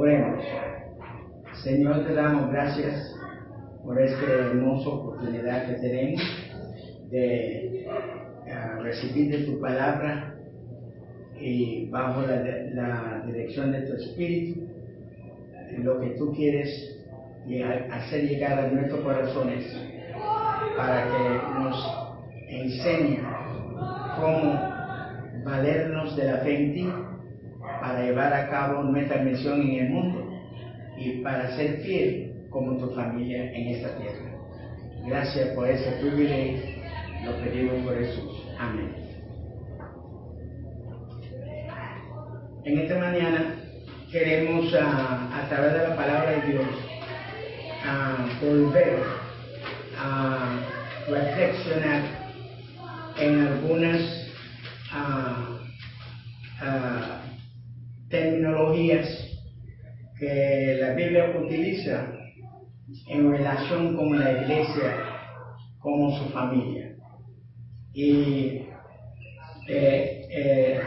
Oremos. Señor, te damos gracias por esta hermosa oportunidad que tenemos de recibir de tu palabra y bajo la dirección de tu Espíritu, lo que tú quieres hacer llegar a nuestros corazones para que nos enseñe cómo valernos de la fe en ti para llevar a cabo nuestra misión en el mundo y para ser fiel como tu familia en esta tierra. Gracias por ese privilegio, lo pedimos por Jesús. Amén. En esta mañana queremos, a través de la palabra de Dios, volver a reflexionar en algunas terminologías que la Biblia utiliza en relación con la iglesia como su familia. Y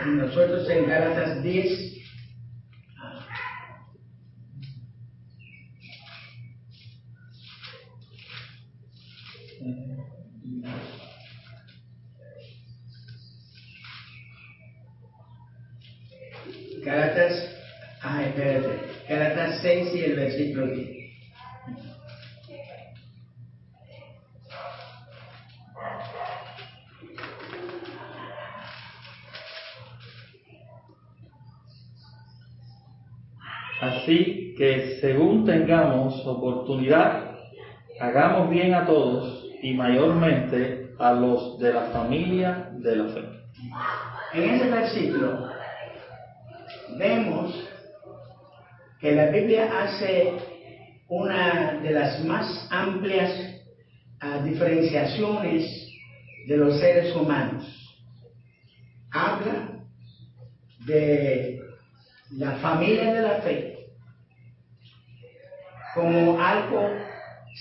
nosotros en Gálatas 10 Gálatas 6 y el versículo 10. Así que según tengamos oportunidad, hagamos bien a todos y mayormente a los de la familia de la fe. En ese versículo vemos que la Biblia hace una de las más amplias diferenciaciones de los seres humanos. Habla de la familia de la fe como algo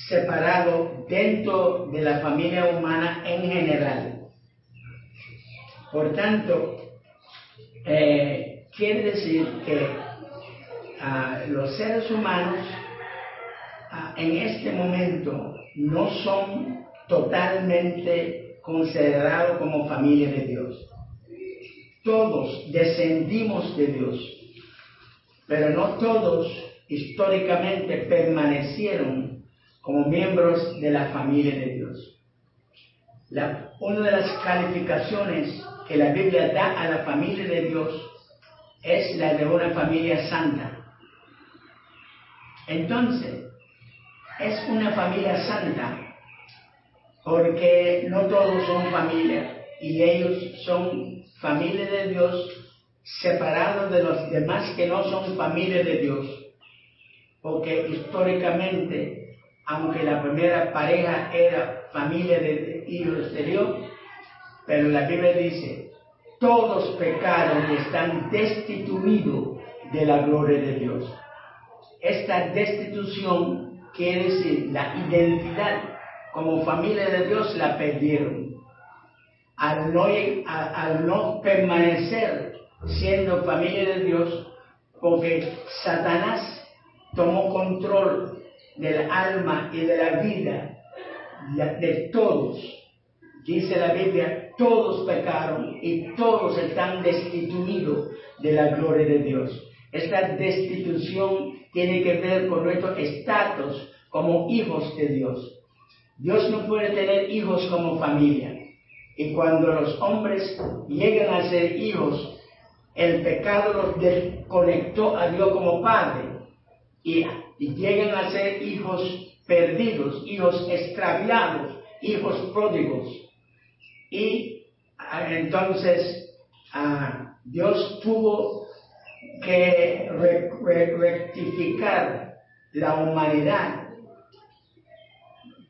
separado dentro de la familia humana en general. Por tanto, quiere decir que los seres humanos en este momento no son totalmente considerados como familia de Dios. Todos descendimos de Dios, pero no todos históricamente permanecieron como miembros de la familia de Dios. Una de las calificaciones que la Biblia da a la familia de Dios es la de una familia santa. Entonces, es una familia santa porque no todos son familia y ellos son familia de Dios separados de los demás que no son familia de Dios, porque históricamente, aunque la primera pareja era familia de hijos de Dios, pero la Biblia dice, todos pecaron y están destituidos de la gloria de Dios. Esta destitución quiere decir la identidad como familia de Dios la perdieron. Al no permanecer siendo familia de Dios, porque Satanás tomó control del alma y de la vida de todos. Dice la Biblia, todos pecaron y todos están destituidos de la gloria de Dios. Esta destitución tiene que ver con nuestro estatus como hijos de Dios. Dios no puede tener hijos como familia. Y cuando los hombres llegan a ser hijos, el pecado los desconectó a Dios como Padre. Y llegan a ser hijos perdidos, hijos extraviados, hijos pródigos. Y entonces Dios tuvo que rectificar la humanidad,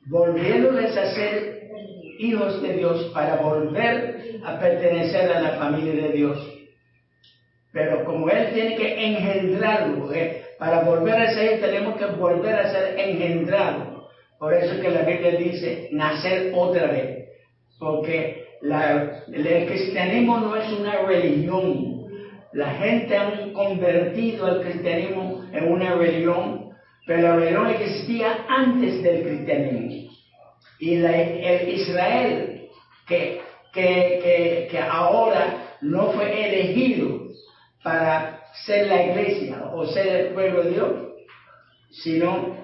volviéndoles a ser hijos de Dios para volver a pertenecer a la familia de Dios. Pero como Él tiene que engendrarlo, para volver a ser, tenemos que volver a ser engendrados. Por eso que la Biblia dice nacer otra vez, porque el cristianismo no es una religión la gente ha convertido al cristianismo en una religión, pero la religión existía antes del cristianismo. Y el Israel que ahora no fue elegido para ser la iglesia o ser el pueblo de Dios, sino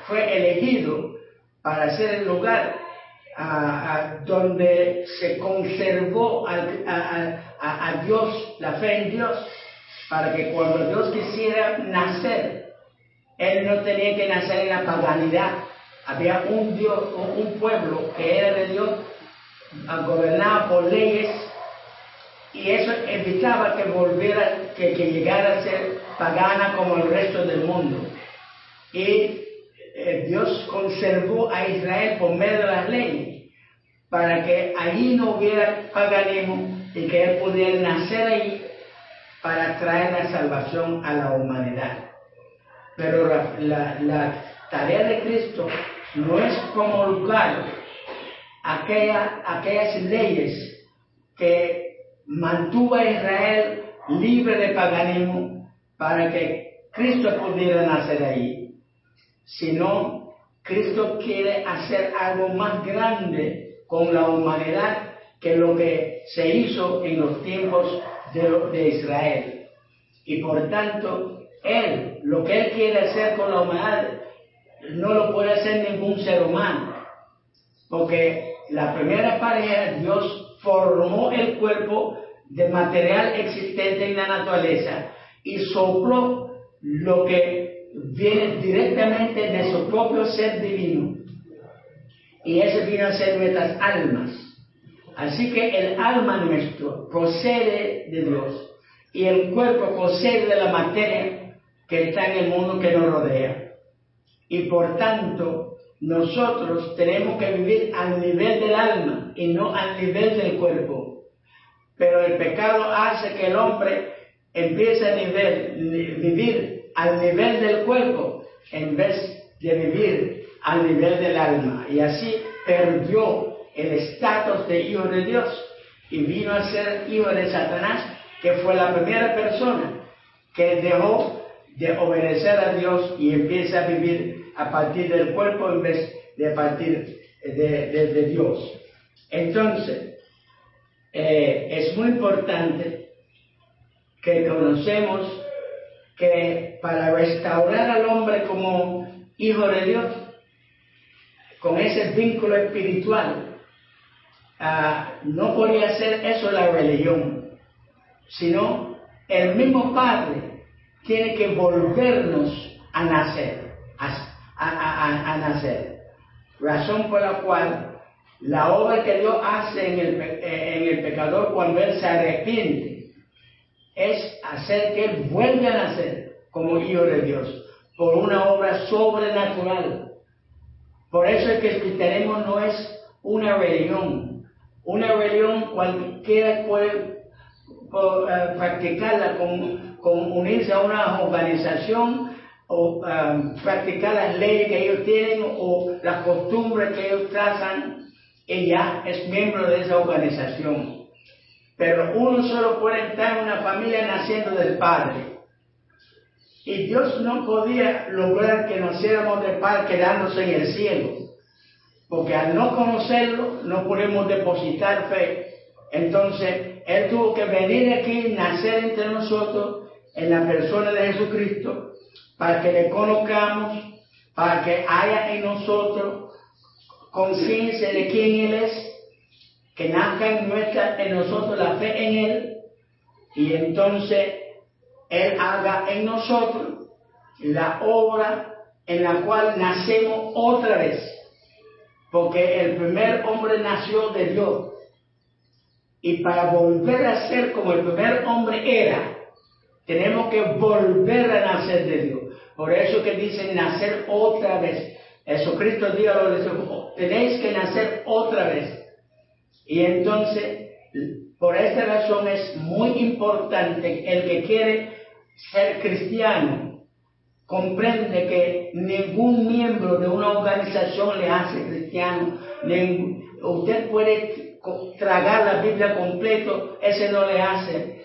fue elegido para ser el lugar donde se conservó a Dios, la fe en Dios, para que cuando Dios quisiera nacer, Él no tenía que nacer en la paganidad. Había un Dios, un pueblo que era de Dios, gobernado por leyes, y eso evitaba que llegara a ser pagana como el resto del mundo. Y Dios conservó a Israel por medio de las leyes, para que allí no hubiera paganismo y que Él pudiera nacer ahí para traer la salvación a la humanidad. Pero la tarea de Cristo no es promulgar aquellas leyes que mantuvo a Israel libre de paganismo para que Cristo pudiera nacer ahí, sino Cristo quiere hacer algo más grande con la humanidad que lo que se hizo en los tiempos de Israel. Y por tanto, lo que Él quiere hacer con la humanidad no lo puede hacer ningún ser humano, porque la primera pareja, Dios formó el cuerpo de material existente en la naturaleza y sopló lo que viene directamente de su propio ser divino, y ese vino a ser nuestras almas. Así que el alma nuestro procede de Dios y el cuerpo procede de la materia que está en el mundo que nos rodea, y por tanto nosotros tenemos que vivir al nivel del alma y no al nivel del cuerpo. Pero el pecado hace que el hombre empiece a vivir al nivel del cuerpo en vez de vivir al nivel del alma, y así perdió el estatus de hijo de Dios y vino a ser hijo de Satanás, que fue la primera persona que dejó de obedecer a Dios y empieza a vivir a partir del cuerpo en vez de a partir de Dios. Entonces, es muy importante que conocemos que para restaurar al hombre como hijo de Dios, con ese vínculo espiritual, no podía ser eso la religión, sino el mismo Padre tiene que volvernos a nacer, a nacer. Razón por la cual la obra que Dios hace en el pecador cuando él se arrepiente es hacer que él vuelva a nacer como hijo de Dios por una obra sobrenatural. Por eso es que el cristianismo no es una religión. Una religión cualquiera puede practicarla con unirse a una organización o practicar las leyes que ellos tienen o las costumbres que ellos trazan, y ya es miembro de esa organización. Pero uno solo puede entrar en una familia naciendo del Padre. Y Dios no podía lograr que naciéramos del Padre quedándose en el cielo, porque al no conocerlo no podemos depositar fe. Entonces Él tuvo que venir aquí, nacer entre nosotros en la persona de Jesucristo, para que le conozcamos, para que haya en nosotros conciencia de quién Él es, que nazca en nosotros la fe en Él, y entonces Él haga en nosotros la obra en la cual nacemos otra vez, porque el primer hombre nació de Dios, y para volver a ser como el primer hombre era, tenemos que volver a nacer de Dios. Por eso que dicen nacer otra vez. Jesucristo dijo, tenéis que nacer otra vez. Y entonces, por esta razón es muy importante, el que quiere ser cristiano comprende que ningún miembro de una organización le hace cristiano. Usted puede tragar la Biblia completo, ese no le hace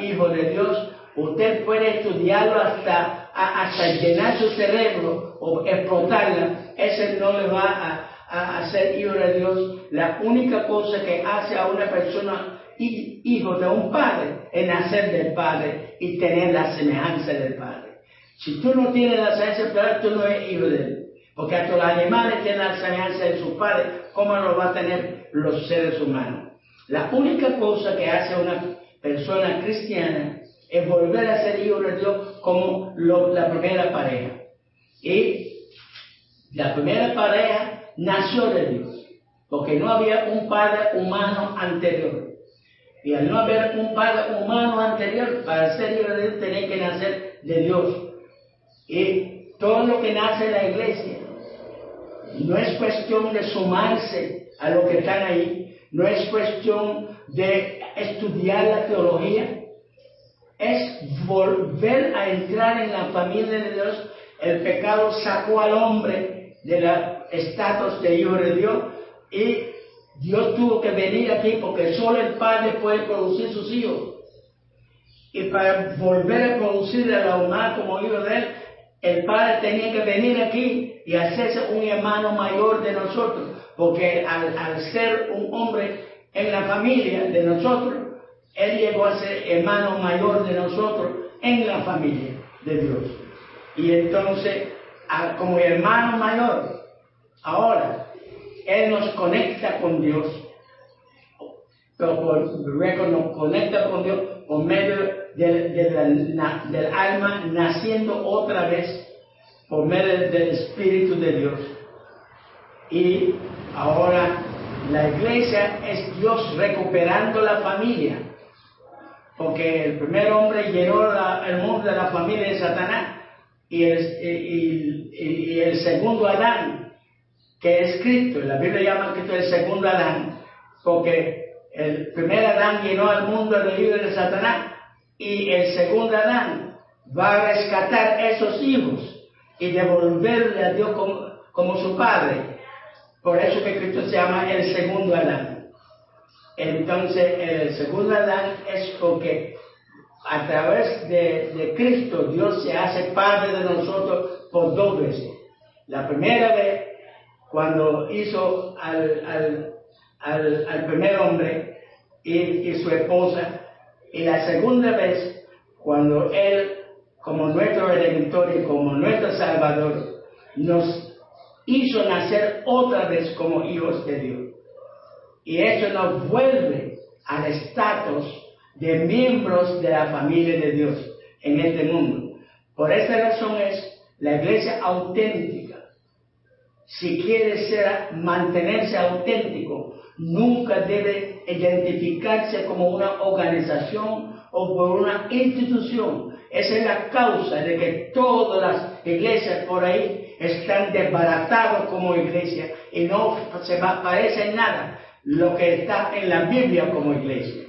hijo de Dios, usted puede estudiarlo hasta llenar su cerebro o explotarla. Ese no le va a ser hijo de Dios. La única cosa que hace a una persona hijo de un padre es nacer del padre y tener la semejanza del padre. Si tú no tienes la semejanza del padre, tú no eres hijo de él. Porque hasta los animales tienen la semejanza de sus padres, ¿cómo lo va a tener los seres humanos? La única cosa que hace a una persona cristiana es volver a ser hijo de Dios como la primera pareja. Y la primera pareja nació de Dios, porque no había un padre humano anterior. Y al no haber un padre humano anterior, para ser hijo de Dios tenía que nacer de Dios. Y todo lo que nace en la iglesia no es cuestión de sumarse a lo que están ahí, no es cuestión de estudiar la teología, es volver a entrar en la familia de Dios. El pecado sacó al hombre del estatus de hijo de Dios y Dios tuvo que venir aquí porque solo el Padre puede producir sus hijos. Y para volver a producir a la humanidad como hijo de Él, el Padre tenía que venir aquí y hacerse un hermano mayor de nosotros, porque al ser un hombre en la familia de nosotros, Él llegó a ser hermano mayor de nosotros en la familia de Dios. Y entonces, como hermano mayor, ahora, Él nos conecta con Dios, pero nos conecta con Dios por medio del alma naciendo otra vez por medio del Espíritu de Dios. Y ahora la iglesia es Dios recuperando la familia, porque el primer hombre llenó el mundo de la familia de Satanás, y el segundo Adán, que es Cristo, la Biblia llama a Cristo el segundo Adán, porque el primer Adán llenó al mundo del libro de Satanás, y el segundo Adán va a rescatar esos hijos y devolverle a Dios como su padre. Por eso que Cristo se llama el segundo Adán. Entonces el segundo Adán es porque a través de Cristo Dios se hace padre de nosotros por dos veces. La primera vez cuando hizo al primer hombre y su esposa, y la segunda vez cuando Él, como nuestro Redentor y como nuestro Salvador, nos hizo nacer otra vez como hijos de Dios. Y eso nos vuelve al estatus de miembros de la familia de Dios en este mundo. Por esta razón es la iglesia auténtica. Si quiere mantenerse auténtico, nunca debe identificarse como una organización o por una institución. Esa es la causa de que todas las iglesias por ahí están desbaratadas como iglesia y no se parece en nada lo que está en la Biblia como iglesia.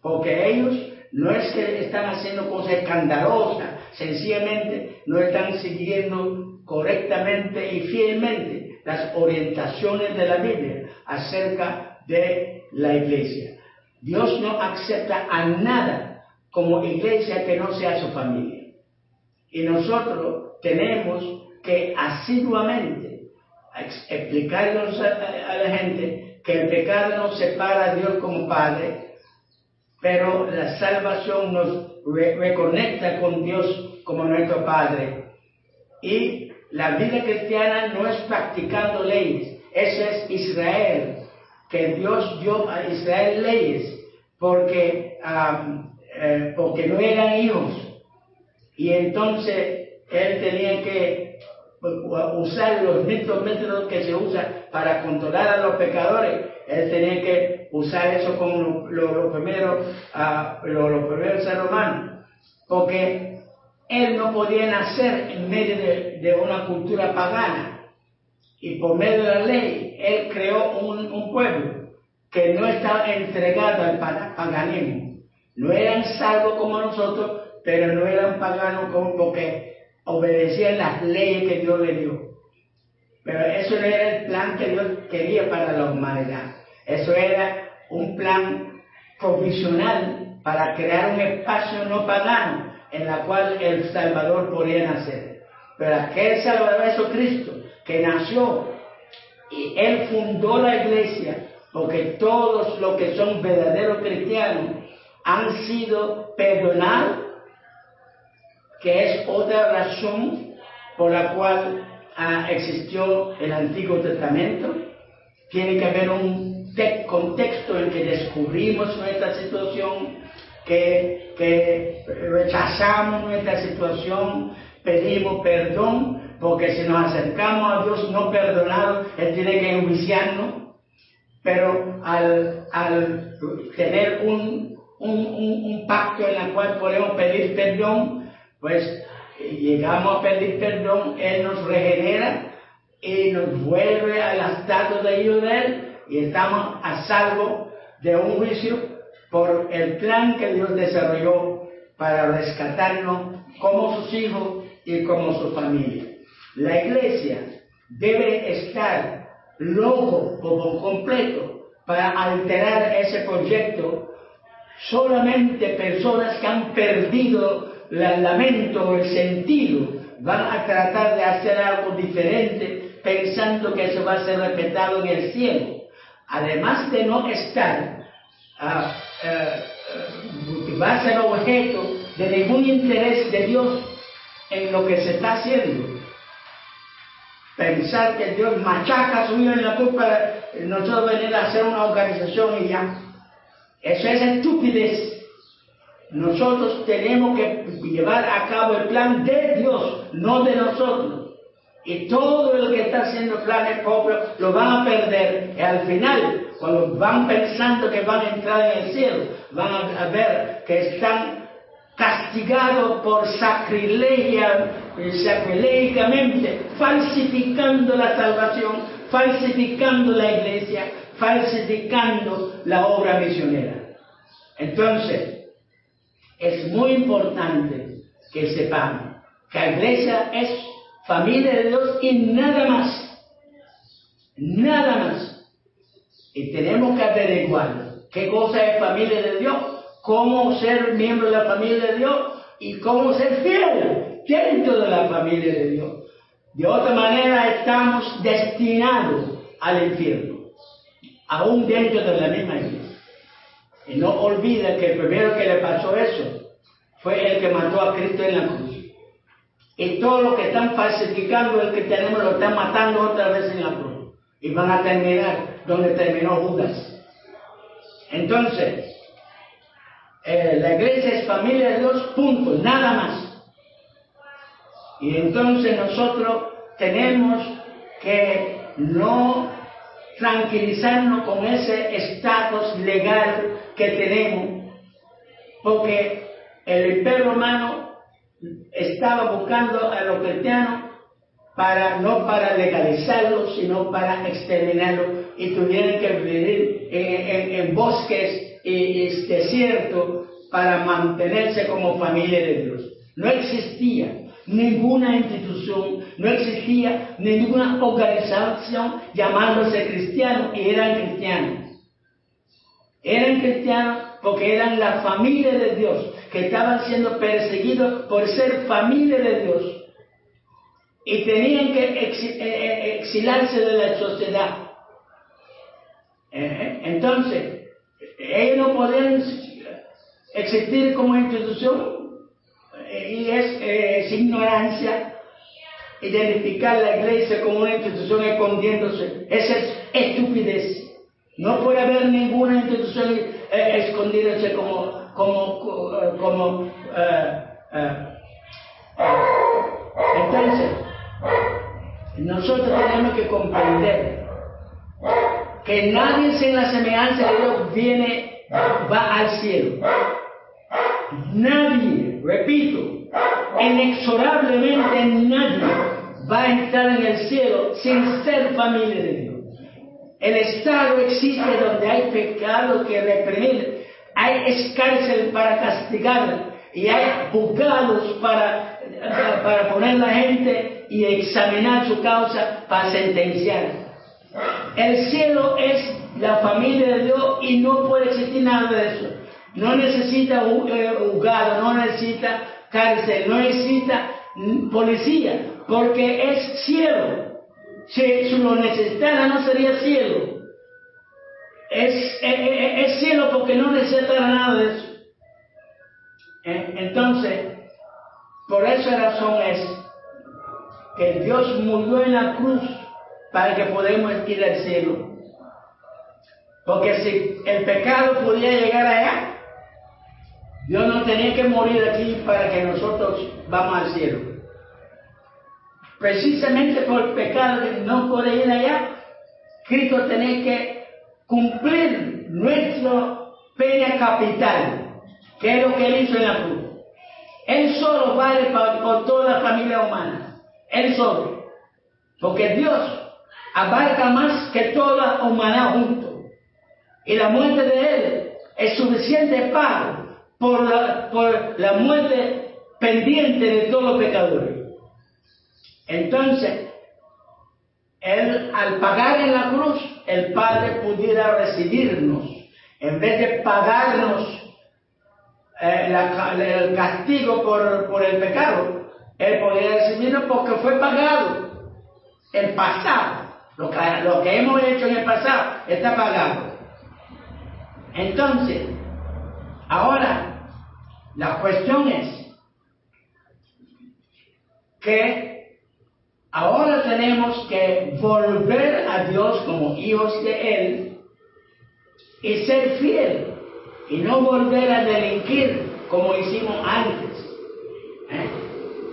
Porque ellos no es que están haciendo cosas escandalosas, sencillamente no están siguiendo correctamente y fielmente las orientaciones de la Biblia acerca de la iglesia. Dios no acepta a nada como iglesia que no sea su familia. Y nosotros tenemos que asiduamente explicarnos a la gente que el pecado nos separa a Dios como Padre, pero la salvación nos reconecta con Dios como nuestro Padre. Y la vida cristiana no es practicando leyes, eso es Israel, que Dios dio a Israel leyes porque no eran hijos, y entonces Él tenía que usar los mismos métodos que se usan para controlar a los pecadores. Él tenía que usar eso como los primeros seres humanos, porque Él no podía nacer en medio de una cultura pagana, y por medio de la ley Él creó un pueblo que no estaba entregado al paganismo. No eran salvos como nosotros, pero no eran paganos porque obedecían las leyes que Dios les dio. Pero eso no era el plan que Dios quería para la humanidad. Eso era un plan provisional para crear un espacio no pagano en la cual el Salvador podía nacer. Pero aquel Salvador Jesucristo que nació y Él fundó la iglesia, porque todos los que son verdaderos cristianos han sido perdonados, que es otra razón por la cual existió el Antiguo Testamento. Tiene que haber un contexto en que descubrimos nuestra situación, que rechazamos nuestra situación, pedimos perdón, porque si nos acercamos a Dios no perdonado, Él tiene que enjuiciarnos. Pero al tener un pacto en el cual podemos pedir perdón, pues llegamos a pedir perdón, Él nos regenera y nos vuelve al estado de hijo de Él, y estamos a salvo de un juicio por el plan que Dios desarrolló para rescatarnos como sus hijos y como su familia. La iglesia debe estar loco por completo para alterar ese proyecto. Solamente personas que han perdido el lamento, el sentido, van a tratar de hacer algo diferente pensando que eso va a ser respetado en el cielo. Además de no estar, va a ser objeto de ningún interés de Dios en lo que se está haciendo. Pensar que Dios machaca a su hijo en la cruz para nosotros venir a hacer una organización y ya. Eso es estupidez. Nosotros tenemos que llevar a cabo el plan de Dios, no de nosotros. Y todo el que está haciendo planes propios lo van a perder. Y al final, cuando van pensando que van a entrar en el cielo, van a ver que están castigados por sacrilégicamente, falsificando la salvación, falsificando la iglesia, falsificando la obra misionera. Entonces, es muy importante que sepamos que la iglesia es familia de Dios y nada más. Nada más. Y tenemos que averiguar qué cosa es familia de Dios, cómo ser miembro de la familia de Dios y cómo ser fiel dentro de la familia de Dios. De otra manera estamos destinados al infierno, aún dentro de la misma iglesia. Y no olviden que el primero que le pasó eso fue el que mató a Cristo en la cruz. Y todos los que están falsificando el cristianismo lo están matando otra vez en la cruz. Y van a terminar donde terminó Judas. Entonces, la iglesia es familia de Dios, punto, nada más. Y entonces nosotros tenemos que no tranquilizarnos con ese estatus legal que tenemos, porque el Imperio Romano estaba buscando a los cristianos no para legalizarlos, sino para exterminarlos, y tuvieron que vivir en bosques y desiertos para mantenerse como familia de Dios. No existía ninguna institución, no existía ninguna organización llamándose cristianos, y eran cristianos. Eran cristianos porque eran la familia de Dios, que estaban siendo perseguidos por ser familia de Dios. Y tenían que exilarse de la sociedad. Entonces, ellos no podían existir como institución, y es ignorancia identificar la iglesia como una institución escondiéndose. Esa es estupidez. No puede haber ninguna institución escondiéndose entonces, nosotros tenemos que comprender que nadie sin la semejanza de Dios va al cielo. Nadie, repito, inexorablemente nadie va a entrar en el cielo sin ser familia de Dios. El Estado existe donde hay pecados que reprimir, hay cárcel para castigar, y hay juzgados para poner a la gente y examinar su causa para sentenciar. El cielo es la familia de Dios y no puede existir nada de eso. no necesita juzgado, no necesita cárcel, no necesita policía, porque es cielo. Si lo necesitara, no sería cielo. Es cielo porque no necesitará nada de eso. Entonces, por esa razón es que Dios murió en la cruz para que podamos ir al cielo. Porque si el pecado pudiera llegar allá, Dios no tenía que morir aquí para que nosotros vamos al cielo. Precisamente por el pecado que no puede ir allá, Cristo tenía que cumplir nuestra pena capital, que es lo que Él hizo en la cruz. Él solo vale por toda la familia humana. Él solo. Porque Dios abarca más que toda la humanidad junto. Y la muerte de Él es suficiente pago por la muerte pendiente de todos los pecadores. Entonces, Él, al pagar en la cruz, el Padre pudiera recibirnos. En vez de pagarnos el castigo por el pecado, Él podría recibirnos porque fue pagado. El pasado, lo que hemos hecho en el pasado, está pagado. Entonces, ahora, la cuestión es que ahora tenemos que volver a Dios como hijos de Él y ser fiel y no volver a delinquir como hicimos antes.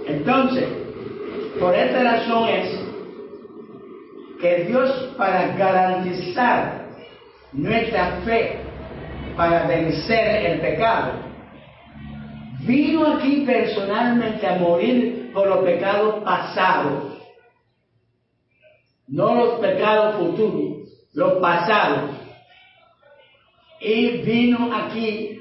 Entonces, por esta razón es que Dios, para garantizar nuestra fe, para vencer el pecado, vino aquí personalmente a morir por los pecados pasados, no los pecados futuros, los pasados. Y vino aquí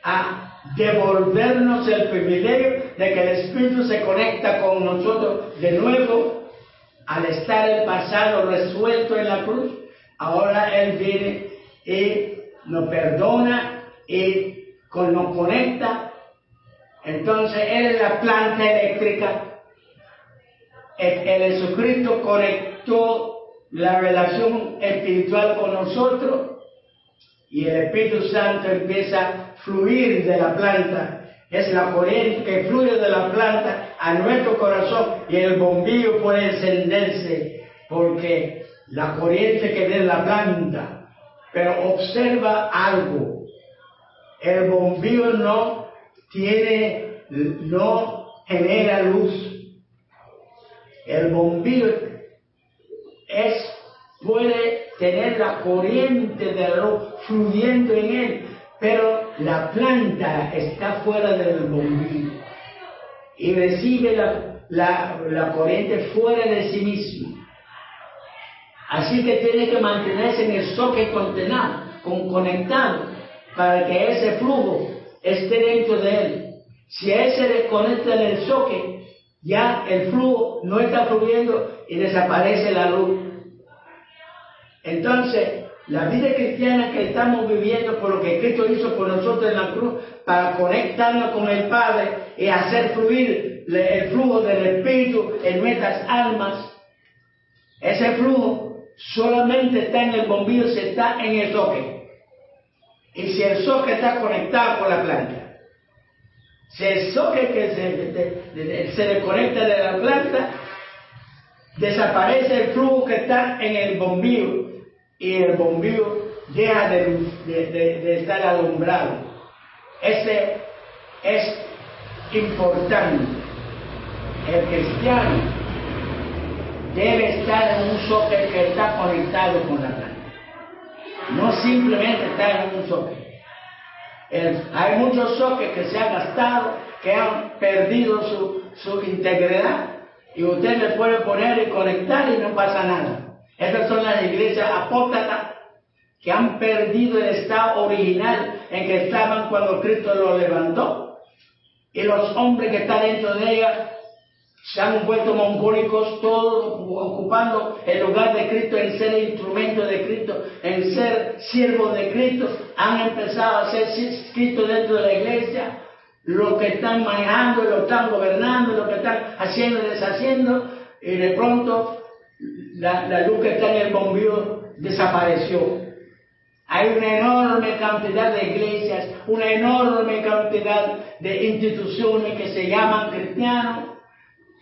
a devolvernos el privilegio de que el Espíritu se conecta con nosotros de nuevo. Al estar el pasado resuelto en la cruz, ahora Él viene y nos perdona y nos conecta. Entonces Él es la planta eléctrica. El Jesucristo conectó la relación espiritual con nosotros y el Espíritu Santo empieza a fluir de la planta. Es la corriente que fluye de la planta a nuestro corazón y el bombillo puede encenderse porque la corriente que viene de la planta. Pero observa algo, el bombillo no genera luz. El bombillo puede tener la corriente de la luz fluyendo en él, pero la planta está fuera del bombillo y recibe la corriente fuera de sí mismo. Así que tiene que mantenerse en el socket conectado para que ese flujo esté dentro de él. Si él se desconecta en el socket, ya el flujo no está fluyendo y desaparece la luz. Entonces, la vida cristiana que estamos viviendo por lo que Cristo hizo por nosotros en la cruz, para conectarnos con el Padre y hacer fluir el flujo del Espíritu en nuestras almas, ese flujo solamente está en el bombillo si está en el socket. Y si el socket está conectado con la planta. Si el socket que se desconecta de la planta, desaparece el flujo que está en el bombillo y el bombillo deja de estar alumbrado. Ese es importante. El cristiano debe estar en un socket que está conectado con la planta. No simplemente estar en un socket. Hay muchos sockets que se han gastado, que han perdido su integridad, y usted le puede poner y conectar y no pasa nada. Estas son las iglesias apóstatas que han perdido el estado original en que estaban cuando Cristo los levantó, y los hombres que están dentro de ellas se han vuelto mongólicos, todos ocupando el lugar de Cristo, en ser instrumento de Cristo, en ser siervos de Cristo. Han empezado a ser Cristo dentro de la iglesia, lo que están manejando, lo están gobernando, lo que están haciendo y deshaciendo, y de pronto la luz que está en el bombillo desapareció. Hay una enorme cantidad de iglesias, una enorme cantidad de instituciones que se llaman cristianos,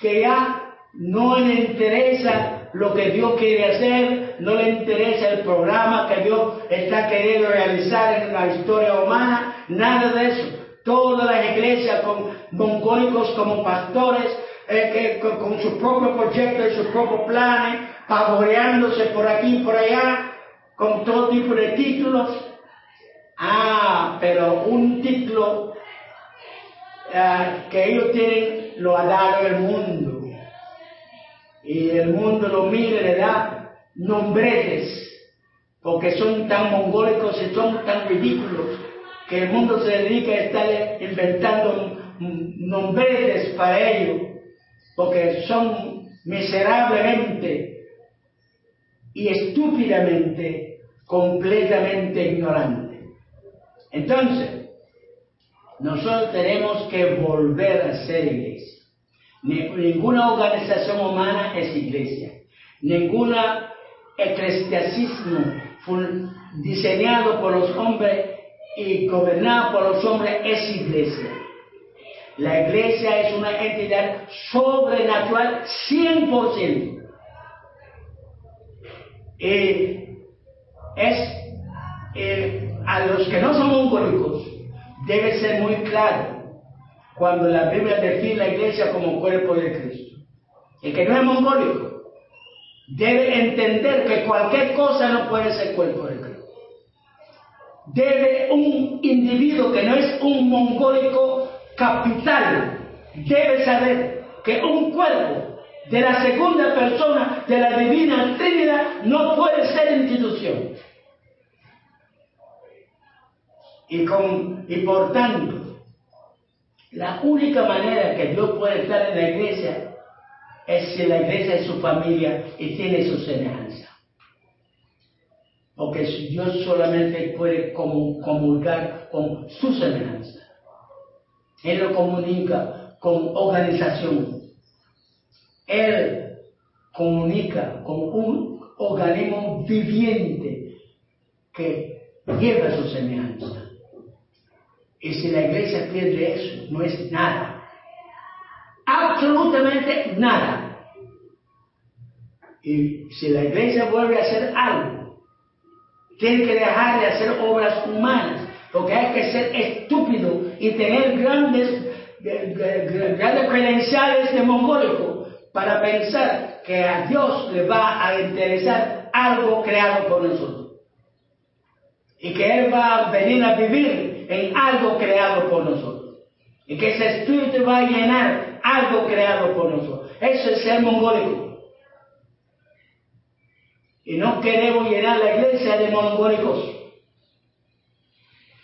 que ya no le interesa lo que Dios quiere hacer, no le interesa el programa que Dios está queriendo realizar en la historia humana, nada de eso. Todas las iglesias con mongólicos como pastores, con sus propios proyectos y sus propios planes, pavoreándose por aquí y por allá, con todo tipo de títulos. Pero un título que ellos tienen lo ha dado el mundo, y el mundo lo mira y le da nombretes, porque son tan mongólicos y son tan ridículos que el mundo se dedica a estar inventando nombretes para ellos, porque son miserablemente y estúpidamente completamente ignorantes. Entonces, nosotros tenemos que volver a ser iglesia. Ninguna organización humana es iglesia. Ninguna eclesiastismo diseñado por los hombres y gobernado por los hombres es iglesia. La iglesia es una entidad sobrenatural 100%. A los que no son mongólicos debe ser muy claro cuando la Biblia define la iglesia como cuerpo de Cristo. El que no es mongólico debe entender que cualquier cosa no puede ser cuerpo de Cristo. Debe un individuo que no es un mongólico capital, debe saber que un cuerpo de la segunda persona de la divina Trinidad no puede ser institución. Y por tanto, la única manera que Dios puede estar en la iglesia es si la iglesia es su familia y tiene su semejanza. Porque Dios solamente puede comulgar con su semejanza. Él lo comunica con organización. Él comunica con un organismo viviente que lleva su semejanza. Y si la iglesia pierde eso, no es nada. Absolutamente nada. Y si la iglesia vuelve a hacer algo, tiene que dejar de hacer obras humanas, porque hay que ser estúpido y tener grandes credenciales de mongólico para pensar que a Dios le va a interesar algo creado por nosotros. Y que Él va a venir a vivir en algo creado por nosotros. Y que ese espíritu va a llenar algo creado por nosotros. Eso es ser mongólico. Y no queremos llenar la iglesia de mongólicos.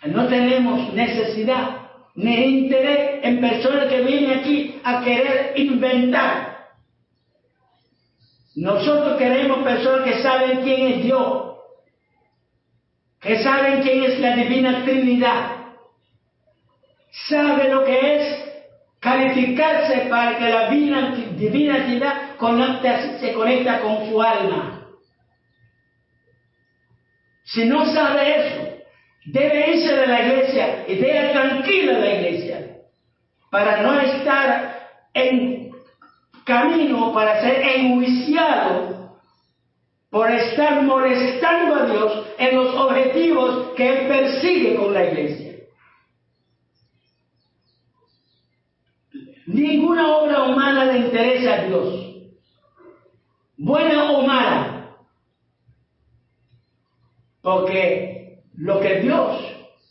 No tenemos necesidad ni interés en personas que vienen aquí a querer inventar. Nosotros queremos personas que saben quién es Dios, que saben quién es la divina Trinidad, saben lo que es calificarse para que la divina Trinidad se conecta con su alma. Si no sabe eso, debe irse de la iglesia y debe tranquila la iglesia para no estar en camino para ser enjuiciado por estar molestando a Dios en los objetivos que Él persigue con la iglesia. Ninguna obra humana le interesa a Dios, buena o mala. Porque lo que Dios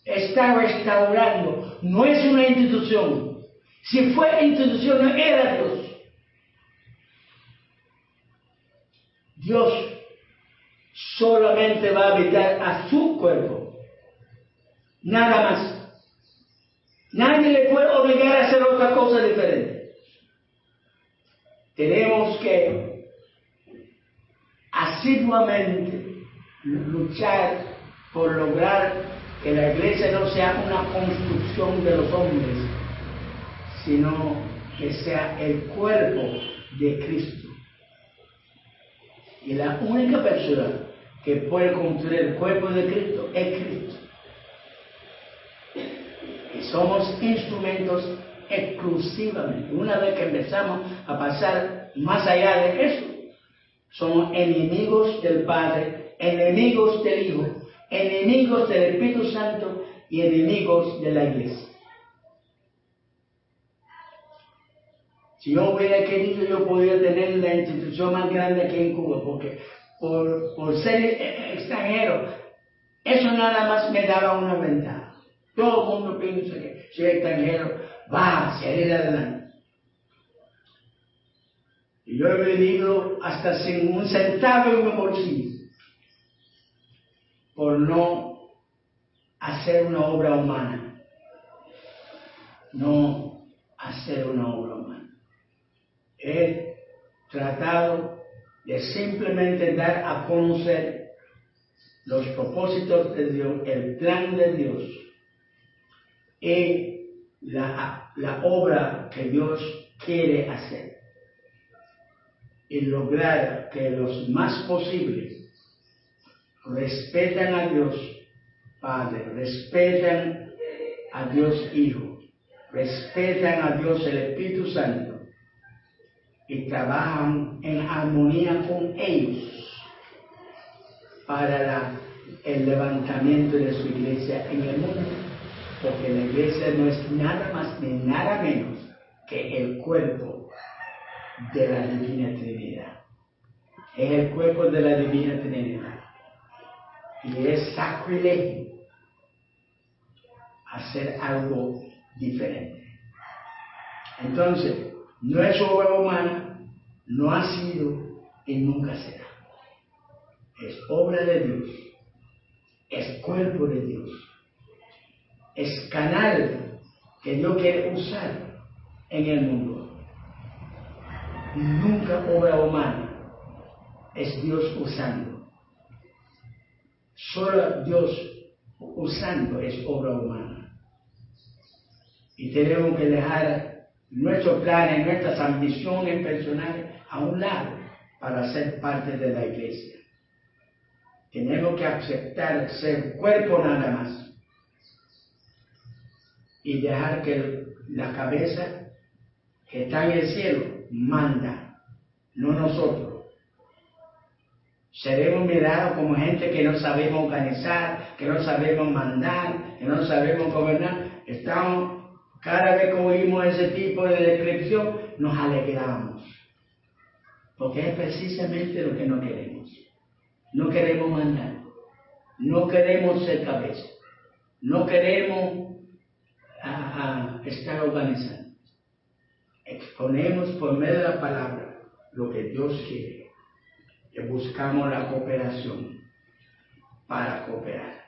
está restaurando no es una institución. Si fue institución, no era Dios. Dios solamente va a habitar a su cuerpo. Nada más. Nadie le puede obligar a hacer otra cosa diferente. tenemos que asiduamente luchar por lograr que la iglesia no sea una construcción de los hombres, sino que sea el cuerpo de Cristo. Y la única persona que puede construir el cuerpo de Cristo es Cristo. Y somos instrumentos exclusivamente. Una vez que empezamos a pasar más allá de eso, somos enemigos del Padre, enemigos del Hijo, enemigos del Espíritu Santo y enemigos de la iglesia. Si yo hubiera querido, yo podría tener la institución más grande aquí en Cuba, porque por ser extranjero, eso nada más me daba una ventaja. Todo el mundo piensa que si es extranjero va a salir adelante. Y yo he venido hasta sin un centavo en mi bolsillo por no hacer una obra humana. No hacer una obra humana. He tratado de simplemente dar a conocer los propósitos de Dios, el plan de Dios y la obra que Dios quiere hacer, y lograr que los más posibles respetan a Dios Padre, respetan a Dios Hijo, respetan a Dios el Espíritu Santo y trabajan en armonía con ellos para el levantamiento de su iglesia en el mundo, porque la iglesia no es nada más ni nada menos que el cuerpo de la Divina Trinidad. Es el cuerpo de la Divina Trinidad. Y es sacrilegio hacer algo diferente. Entonces, no es obra humana, no ha sido y nunca será. Es obra de Dios, es cuerpo de Dios, es canal que Dios quiere usar en el mundo. Nunca obra humana, es Dios usando. Solo Dios usando es obra humana. Y tenemos que dejar nuestros planes, nuestras ambiciones personales a un lado para ser parte de la iglesia. Tenemos que aceptar ser cuerpo nada más y dejar que la cabeza que está en el cielo manda, no nosotros. Seremos mirados como gente que no sabemos organizar, que no sabemos mandar, que no sabemos gobernar. Cada vez que oímos ese tipo de descripción, nos alegramos. Porque es precisamente lo que no queremos. No queremos mandar. No queremos ser cabeza. No queremos estar organizando. Exponemos por medio de la palabra lo que Dios quiere. Y buscamos la cooperación para cooperar.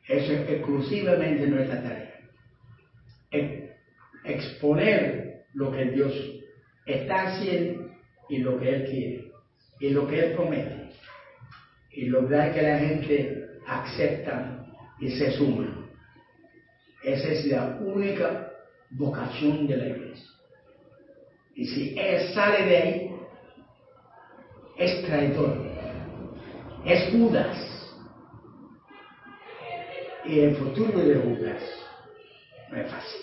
Eso es exclusivamente nuestra tarea. Exponer lo que Dios está haciendo y lo que Él quiere y lo que Él promete, y lograr que la gente acepta y se suma. Esa es la única vocación de la iglesia. Y si Él sale de ahí, es traidor, es Judas, y el futuro de Judas no es fácil.